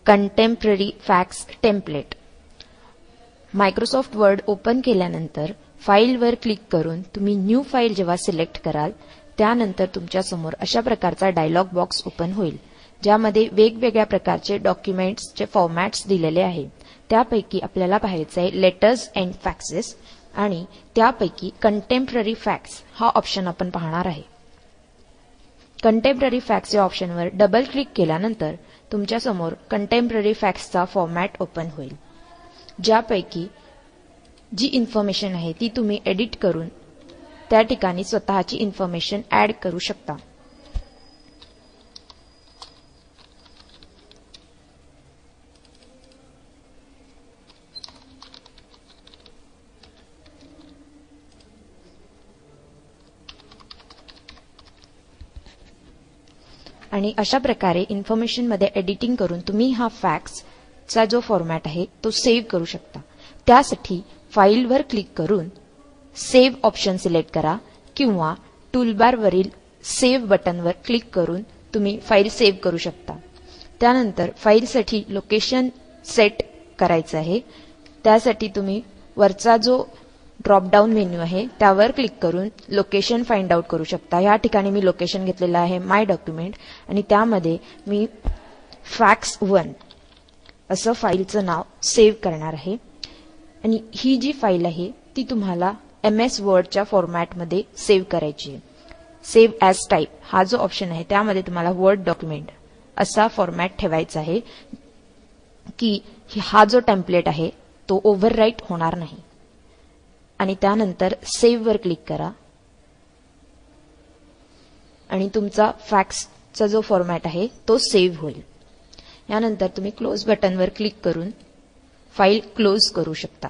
Contemporary fax template. Microsoft word open केल्यानंतर फाईलवर click करून तुम्ही न्यू फाईल जेव्हा सिलेक्ट कराल त्यानंतर तुमच्या समोर अशा प्रकारचा डायलॉग बॉक्स ओपन होईल, ज्यामध्ये वेगवेगळ्या प्रकारचे डॉक्युमेंट्सचे फॉर्मॅट्स दिलेले आहे. त्यापैकी आपल्याला पाहायचं आहे लेटर्स अँड फॅक्सेस आणि त्यापैकी कंटेम्पररी फॅक्स हा ऑप्शन आपण पाहणार आहे. कंटेम्पररी फॅक्स या ऑप्शनवर डबल क्लिक केल्यानंतर तुमच्या समोर कंटेम्पररी फॅक्सचा फॉर्मॅट ओपन होईल, ज्यापैकी जी इन्फॉर्मेशन आहे ती तुम्ही एडिट करून त्या ठिकाणी स्वतःची इन्फॉर्मेशन ऍड करू शकता. आणि अशा प्रकारे इन्फॉर्मेशन मध्ये एडिटिंग करून तुम्ही हा फॅक्सचा जो फॉर्मॅट आहे तो सेव्ह करू शकता. त्यासाठी फाईलवर क्लिक करून सेव्ह ऑप्शन सिलेक्ट करा किंवा टूलबारवरील सेव्ह बटनवर क्लिक करून तुम्ही फाईल सेव्ह करू शकता. त्यानंतर फाईलसाठी लोकेशन सेट करायचं आहे. त्यासाठी तुम्ही वरचा जो ड्रॉप डाऊन मेन्यू आहे त्यावर क्लिक करून लोकेशन फाइंड आउट करू शकता. या ठिकाणी मी लोकेशन घेतलेलं आहे माय डॉक्युमेंट आणि त्यामध्ये मी fax1 असं फाईलचं नाव सेव्ह करणार आहे. आणि ही जी फाईल आहे ती तुम्हाला MS वर्डच्या फॉर्मॅटमध्ये सेव्ह करायची आहे. सेव्ह ॲज टाईप हा जो ऑप्शन आहे त्यामध्ये तुम्हाला वर्ड डॉक्युमेंट असा फॉर्मॅट ठेवायचा आहे की हा जो टेम्पलेट आहे तो ओव्हरराईट होणार नाही. आणि त्यानंतर सेव्ह वर क्लिक करा आणि तुमचा फॅक्सचा जो फॉर्मॅट आहे तो सेव्ह होईल. यानंतर तुम्ही क्लोज बटनवर क्लिक करून फाईल क्लोज करू शकता.